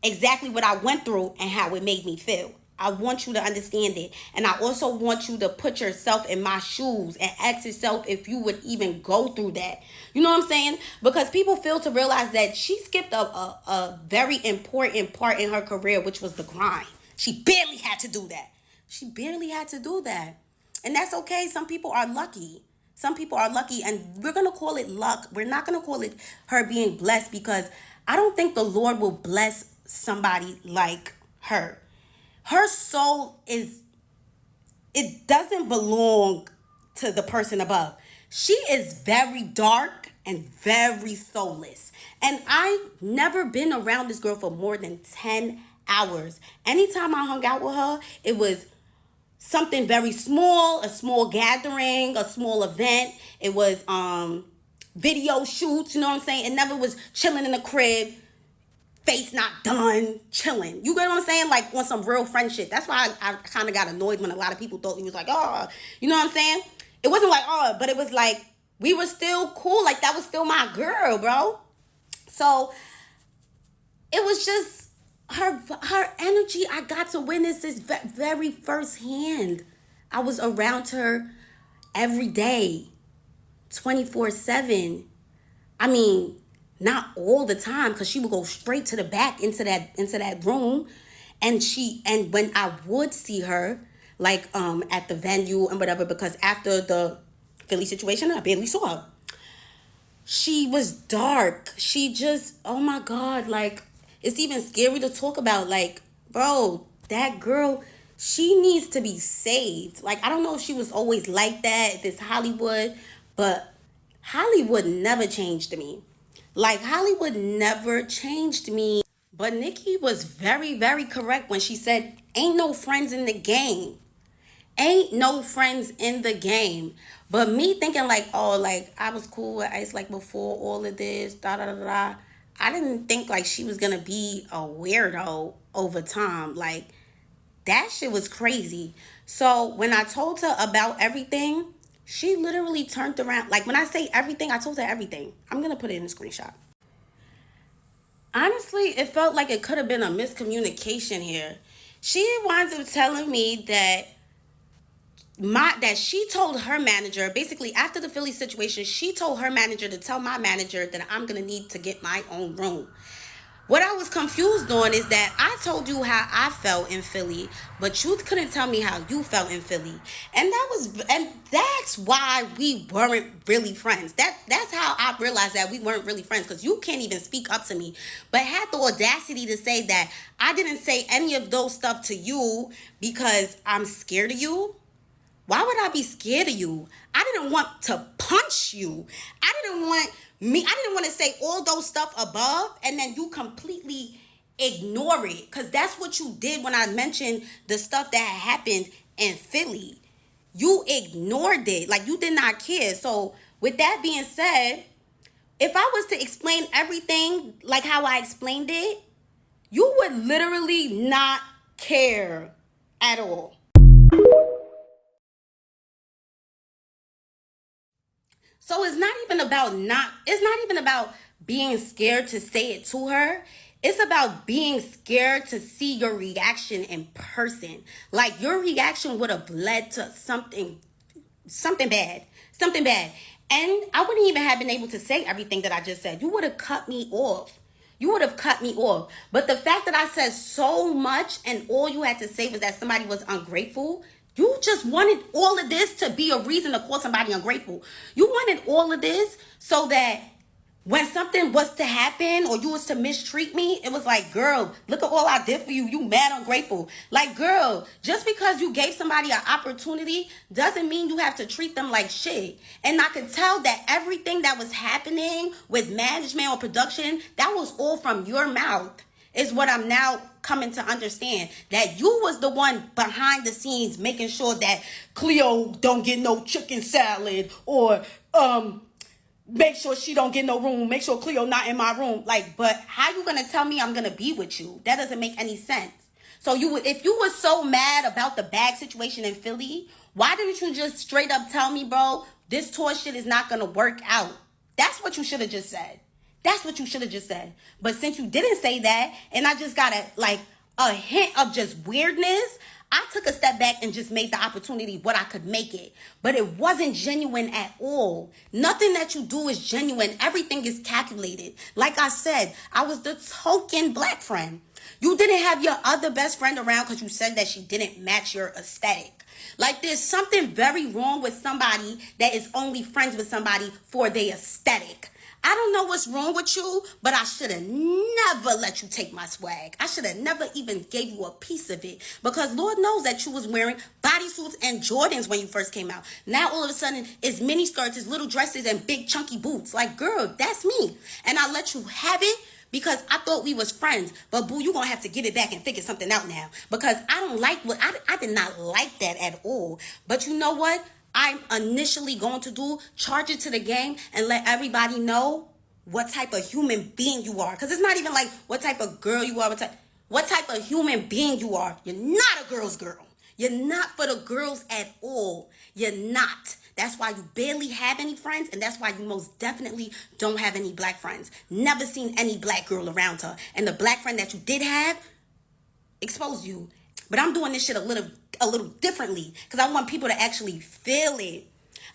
Exactly what I went through and how it made me feel. I want you to understand it. And I also want you to put yourself in my shoes and ask yourself if you would even go through that. You know what I'm saying? Because people fail to realize that she skipped a very important part in her career, which was the grind. She barely had to do that. She barely had to do that. And that's okay. Some people are lucky. Some people are lucky, and we're going to call it luck. We're not going to call it her being blessed because I don't think the Lord will bless somebody like her. Her soul it doesn't belong to the person above. She is very dark and very soulless. And I've never been around this girl for more than 10 hours. Anytime I hung out with her, it was something very small, a small gathering, a small event. It was video shoots, you know what I'm saying? It never was chilling in the crib, face not done, chilling. You get what I'm saying? Like on some real friend shit. That's why I kind of got annoyed when a lot of people thought he was like, oh, you know what I'm saying? It wasn't like, oh, but it was like, we were still cool. Like that was still my girl, bro. So it was just her energy. I got to witness this very firsthand. I was around her every day, 24/7. I mean, not all the time, because she would go straight to the back into that room. And when I would see her, like at the venue and whatever, because after the Philly situation, I barely saw her. She was dark. She just, oh my God, like it's even scary to talk about. Like, bro, that girl, she needs to be saved. Like, I don't know if she was always like that, if it's Hollywood, but Hollywood never changed me. Like, Hollywood never changed me. But Nikki was very, very correct when she said, ain't no friends in the game. Ain't no friends in the game. But me thinking like, oh, like I was cool with Ice like before all of this, da da da da. I didn't think like she was gonna be a weirdo over time. Like that shit was crazy. So when I told her about everything, she literally turned around. Like when I say everything, I told her everything. I'm gonna put it in a screenshot. Honestly, it felt like it could have been a miscommunication here. She winds up telling me that she told her manager, basically after the Philly situation, she told her manager to tell my manager that I'm gonna need to get my own room. What I was confused on is that I told you how I felt in Philly, but you couldn't tell me how you felt in Philly. And that's why we weren't really friends. That's how I realized that we weren't really friends, because you can't even speak up to me, but had the audacity to say that I didn't say any of those stuff to you because I'm scared of you. Why would I be scared of you? I didn't want to punch you. I didn't want to say all those stuff above and then you completely ignore it. Because that's what you did when I mentioned the stuff that had happened in Philly. You ignored it. Like, you did not care. So with that being said, if I was to explain everything like how I explained it, you would literally not care at all. So it's not even about being scared to say it to her. It's about being scared to see your reaction in person. Like, your reaction would have led to something bad. Something bad. And I wouldn't even have been able to say everything that I just said. You would have cut me off. You would have cut me off. But the fact that I said so much and all you had to say was that somebody was ungrateful, you just wanted all of this to be a reason to call somebody ungrateful. You wanted all of this so that when something was to happen or you was to mistreat me, it was like, girl, look at all I did for you. You mad ungrateful. Like, girl, just because you gave somebody an opportunity doesn't mean you have to treat them like shit. And I could tell that everything that was happening with management or production, that was all from your mouth, is what I'm now coming to understand. That you was the one behind the scenes making sure that Cleo don't get no chicken salad, or make sure she don't get no room. Make sure Cleo not in my room. Like, but how you gonna tell me I'm gonna be with you? That doesn't make any sense. So if you were so mad about the bag situation in Philly, why didn't you just straight up tell me, bro, this tour shit is not gonna work out? That's what you should have just said. That's what you should have just said. But since you didn't say that, and I just got a hint of just weirdness, I took a step back and just made the opportunity what I could make it. But it wasn't genuine at all. Nothing that you do is genuine. Everything is calculated. Like I said, I was the token black friend. You didn't have your other best friend around because you said that she didn't match your aesthetic. Like, there's something very wrong with somebody that is only friends with somebody for their aesthetic. I don't know what's wrong with you, but I should have never let you take my swag. I should have never even gave you a piece of it, because Lord knows that you was wearing bodysuits and Jordans when you first came out. Now all of a sudden it's mini skirts, it's little dresses, and big chunky boots. Like, girl, that's me. And I let you have it because I thought we was friends. But boo, you gonna have to give it back and figure something out now, because I don't like what I did not like that at all. But you know what I'm initially going to do? Charge it to the game and let everybody know what type of human being you are. Because it's not even like what type of girl you are, what type of human being you are. You're not a girl's girl. You're not for the girls at all. You're not. That's why you barely have any friends, and that's why you most definitely don't have any black friends. Never seen any black girl around her. And the black friend that you did have exposed you. But I'm doing this shit a little differently, because I want people to actually feel it.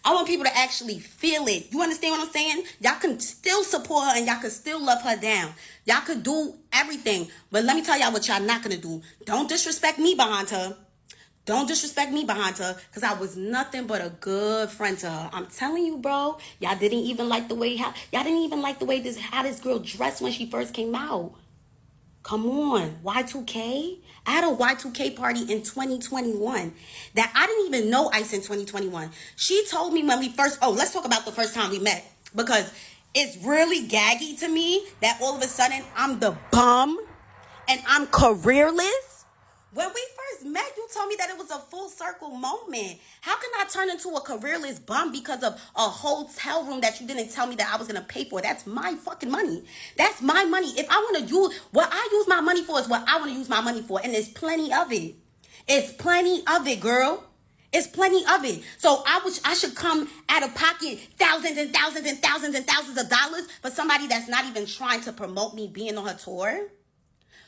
I want people to actually feel it. You understand what I'm saying? Y'all can still support her and y'all can still love her down. Y'all could do everything. But let me tell y'all what y'all not gonna do. Don't disrespect me behind her. Don't disrespect me behind her, because I was nothing but a good friend to her. I'm telling you, bro. Y'all didn't even like the way how this girl dressed when she first came out. Come on, Y2K. I had a Y2K party in 2021 that I didn't even know Ice in 2021. She told me when we first, let's talk about the first time we met, because it's really gaggy to me that all of a sudden I'm the bum and I'm careerless. When we first met, you told me that it was a full circle moment. How can I turn into a careerless bum because of a hotel room that you didn't tell me that I was going to pay for? That's my fucking money. That's my money. If I want to use, what I use my money for is what I want to use my money for. And there's plenty of it. It's plenty of it, girl. It's plenty of it. So I should come out of pocket thousands and thousands and thousands and thousands of dollars for somebody that's not even trying to promote me being on her tour.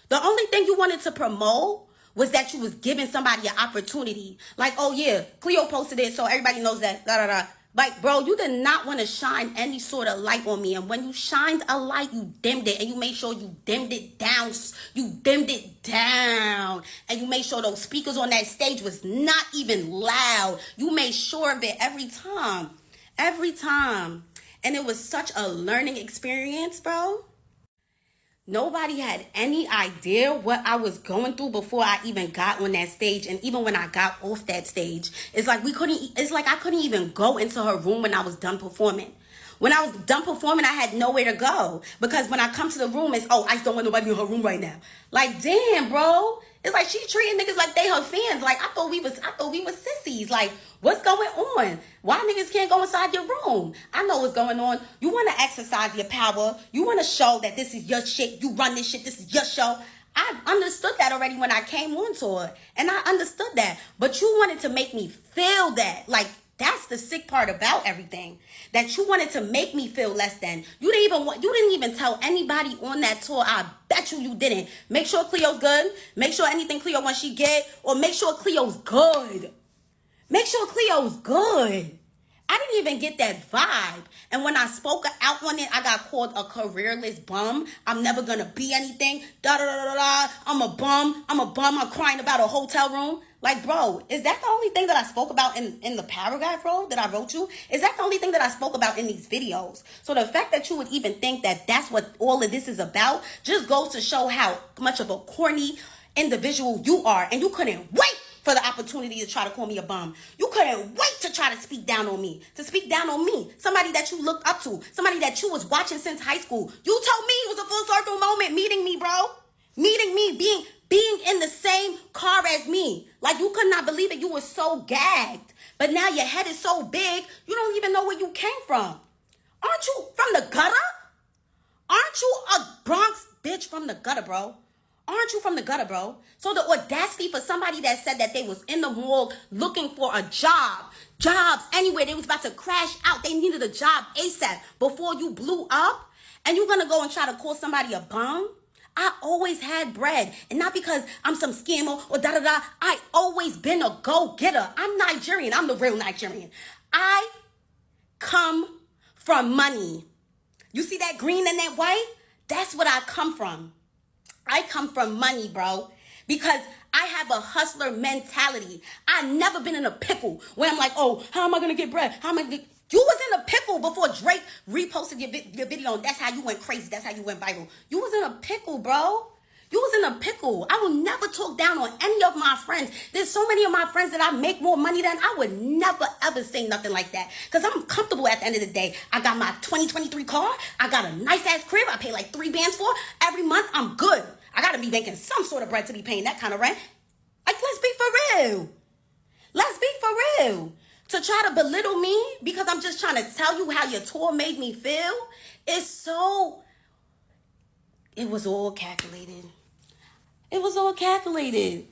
The only thing you wanted to promote was that you was giving somebody an opportunity. Like, oh yeah, Cleo posted it, so everybody knows that, da da da. Like, bro, you did not want to shine any sort of light on me. And when you shined a light, you dimmed it. And you made sure you dimmed it down. You dimmed it down. And you made sure those speakers on that stage was not even loud. You made sure of it every time. Every time. And it was such a learning experience, bro. Nobody had any idea what I was going through before I even got on that stage. And even when I got off that stage, it's like I couldn't even go into her room when I was done performing. When I was done performing, I had nowhere to go. Because when I come to the room, it's, oh, I just don't want nobody in her room right now. Like, damn, bro. It's like she treating niggas like they her fans. Like, I thought we was sissies. Like, what's going on? Why niggas can't go inside your room? I know what's going on. You want to exercise your power. You want to show that this is your shit. You run this shit. This is your show. I understood that already when I came on tour. And I understood that. But you wanted to make me feel that. Like, that's the sick part about everything. That you wanted to make me feel less than. You didn't even tell anybody on that tour. I bet you didn't. Make sure Cleo's good. Make sure anything Cleo wants she get. Or make sure Cleo's good. Make sure Cleo's good. I didn't even get that vibe. And when I spoke out on it, I got called a careerless bum. I'm never going to be anything. Da da da da da. I'm a bum. I'm crying about a hotel room. Like, bro, is that the only thing that I spoke about in the paragraph, bro, that I wrote you? Is that the only thing that I spoke about in these videos? So the fact that you would even think that that's what all of this is about just goes to show how much of a corny individual you are. And you couldn't wait for the opportunity to try to call me a bum. You couldn't wait to try to speak down on me. Somebody that you looked up to. Somebody that you was watching since high school. You told me it was a full circle moment meeting me, bro. Meeting me, being in the same car as me. Like, you could not believe it. You were so gagged. But now your head is so big, you don't even know where you came from. Aren't you from the gutter? Aren't you a Bronx bitch from the gutter, bro? Aren't you from the gutter, bro? So the audacity for somebody that said that they was in the mall looking for a jobs anywhere, they was about to crash out, they needed a job ASAP before you blew up, and you're gonna go and try to call somebody a bum? I always had bread, and not because I'm some scammer or da-da-da. I always been a go-getter. I'm Nigerian. I'm the real Nigerian. I come from money. You see that green and that white? That's what I come from. I come from money, bro, because I have a hustler mentality. I've never been in a pickle where I'm like, oh, how am I going to get bread? You was in a pickle before Drake reposted your video, and that's how you went crazy. That's how you went viral. You was in a pickle, bro. You was in a pickle. I will never talk down on any of my friends. There's so many of my friends that I make more money than. I would never, ever say nothing like that. Because I'm comfortable at the end of the day. I got my 2023 car. I got a nice-ass crib. I pay like 3 bands for. Every month, I'm good. I got to be making some sort of bread to be paying that kind of rent. Like, let's be for real. Let's be for real. To try to belittle me because I'm just trying to tell you how your tour made me feel, it was all calculated. It was all calculated.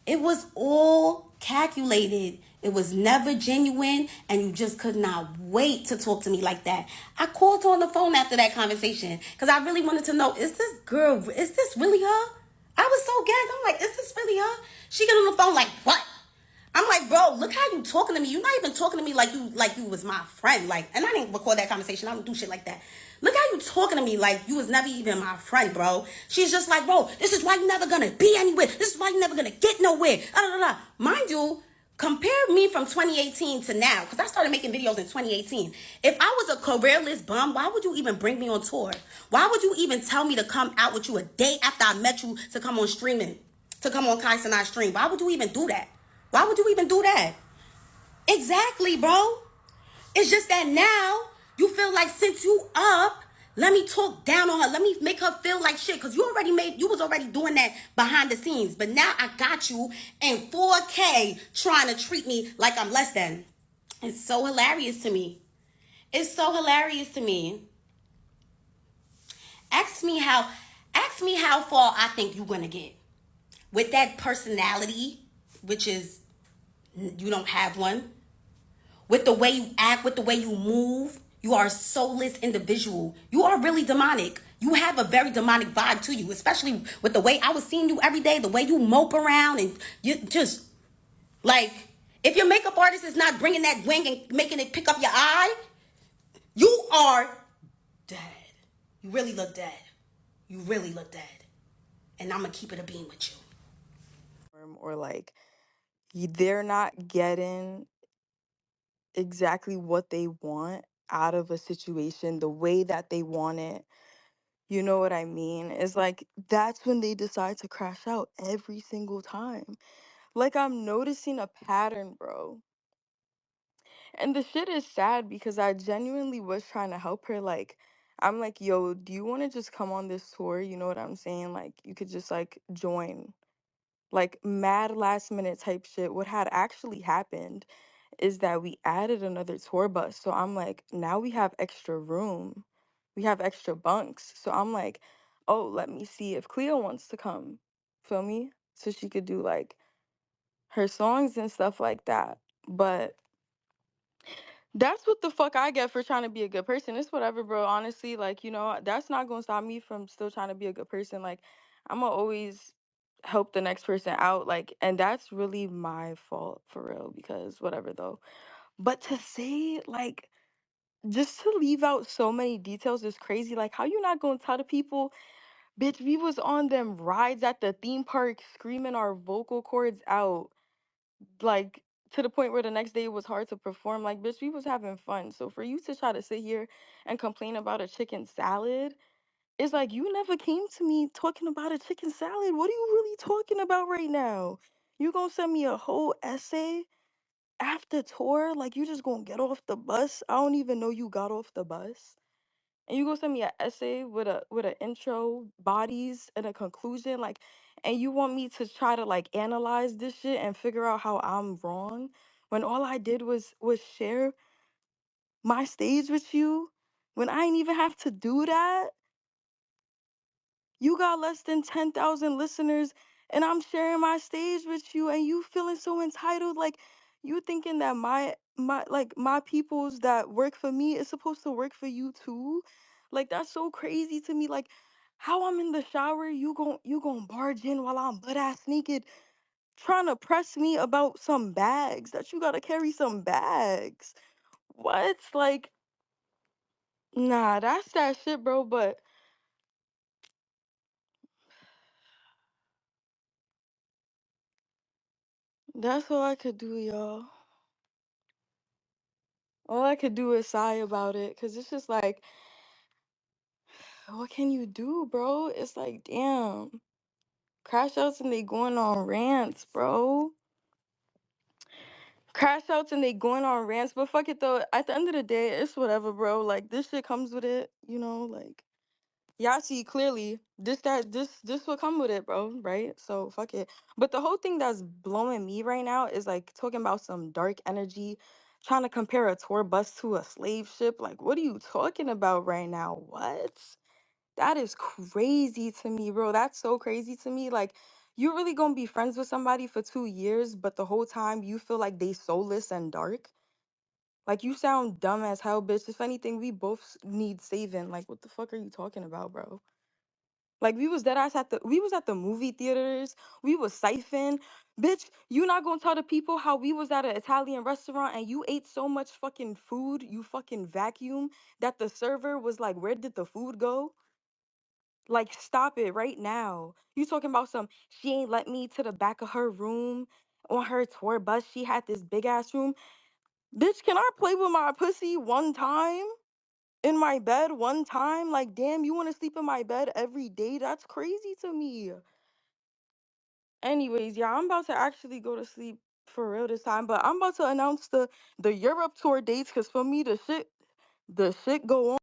It was all calculated. It was never genuine, and you just could not wait to talk to me like that. I called her on the phone after that conversation because I really wanted to know, is this really her? I was so gagged. I'm like, is this really her? She got on the phone like, what? I'm like, bro, look how you talking to me. You're not even talking to me like you was my friend. Like, and I didn't record that conversation. I don't do shit like that. Look how you talking to me like you was never even my friend, bro. She's just like, bro, this is why you never gonna be anywhere. This is why you never gonna get nowhere. Mind you, compare me from 2018 to now, because I started making videos in 2018. If I was a careerless bum, why would you even bring me on tour? Why would you even tell me to come out with you a day after I met you to come on streaming, to come on Kai Sinai stream? Why would you even do that? Why would you even do that? Exactly, bro. It's just that now you feel like since you up, let me talk down on her. Let me make her feel like shit. Because you was already doing that behind the scenes. But now I got you in 4K trying to treat me like I'm less than. It's so hilarious to me. It's so hilarious to me. Ask me how far I think you're going to get. With that personality, which is, you don't have one. With the way you act, with the way you move, You are a soulless individual. You are really demonic. You have a very demonic vibe to you, especially with the way I was seeing you every day, the way you mope around and you just like, if your makeup artist is not bringing that wing and making it pick up your eye, you are dead. You really look dead. You really look dead. And I'm going to keep it a beam with you. Or like they're not getting exactly what they want out of a situation the way that they want it. You know what I mean? It's like that's when they decide to crash out every single time. Like I'm noticing a pattern, bro. And the shit is sad because I genuinely was trying to help her. Like, I'm like, yo, do you want to just come on this tour? You know what I'm saying? Like, you could just like join. Like, mad last minute type shit. What had actually happened is that we added another tour bus. So I'm like, now we have extra room. We have extra bunks. So I'm like, oh, let me see if Cleo wants to come. Feel me? So she could do like her songs and stuff like that. But that's what the fuck I get for trying to be a good person. It's whatever, bro. Honestly, like, that's not gonna stop me from still trying to be a good person. Like, I'm gonna always help the next person out. Like, and that's really my fault for real, because whatever though. But to say, like, just to leave out so many details is crazy. Like, how you not gonna tell the people, bitch, we was on them rides at the theme park screaming our vocal cords out, like to the point where the next day it was hard to perform. Like, bitch, we was having fun. So for you to try to sit here and complain about a chicken salad, it's like you never came to me talking about a chicken salad. What are you really talking about right now? You gonna send me a whole essay after tour? Like, you just gonna get off the bus? I don't even know you got off the bus. And you gonna send me an essay with a intro, bodies, and a conclusion, like, and you want me to try to like analyze this shit and figure out how I'm wrong when all I did was share my stage with you when I ain't even have to do that. You got less than 10,000 listeners and I'm sharing my stage with you and you feeling so entitled, like you thinking that my peoples that work for me is supposed to work for you too? Like, that's so crazy to me. Like, how I'm in the shower, you gon' barge in while I'm butt ass naked trying to press me about some bags that you got to carry some bags. What? Like, nah, that's that shit, bro. But that's all I could do, y'all. All I could do is sigh about it, because it's just like, what can you do, bro? It's like, damn. Crash outs and they going on rants, bro. Crash outs and they going on rants. But fuck it though. At the end of the day, it's whatever, bro. Like, this shit comes with it, like, y'all see clearly this will come with it, bro, right? So fuck it. But the whole thing that's blowing me right now is like talking about some dark energy, trying to compare a tour bus to a slave ship. Like, what are you talking about right now? What? That is crazy to me, bro. That's so crazy to me. Like, you really gonna be friends with somebody for 2 years, but the whole time you feel like they soulless and dark? Like, you sound dumb as hell, bitch. If anything, we both need saving. Like, what the fuck are you talking about, bro? Like, we was dead ass we was at the movie theaters. We was siphon. Bitch, you not gonna tell the people how we was at an Italian restaurant and you ate so much fucking food, you fucking vacuum, that the server was like, where did the food go? Like, stop it right now. You talking about some, she ain't let me to the back of her room on her tour bus. She had this big ass room. Bitch, can I play with my pussy one time? In my bed one time? Like, damn, you want to sleep in my bed every day? That's crazy to me. Anyways, yeah, I'm about to actually go to sleep for real this time, but I'm about to announce the Europe tour dates, because for me the shit go on.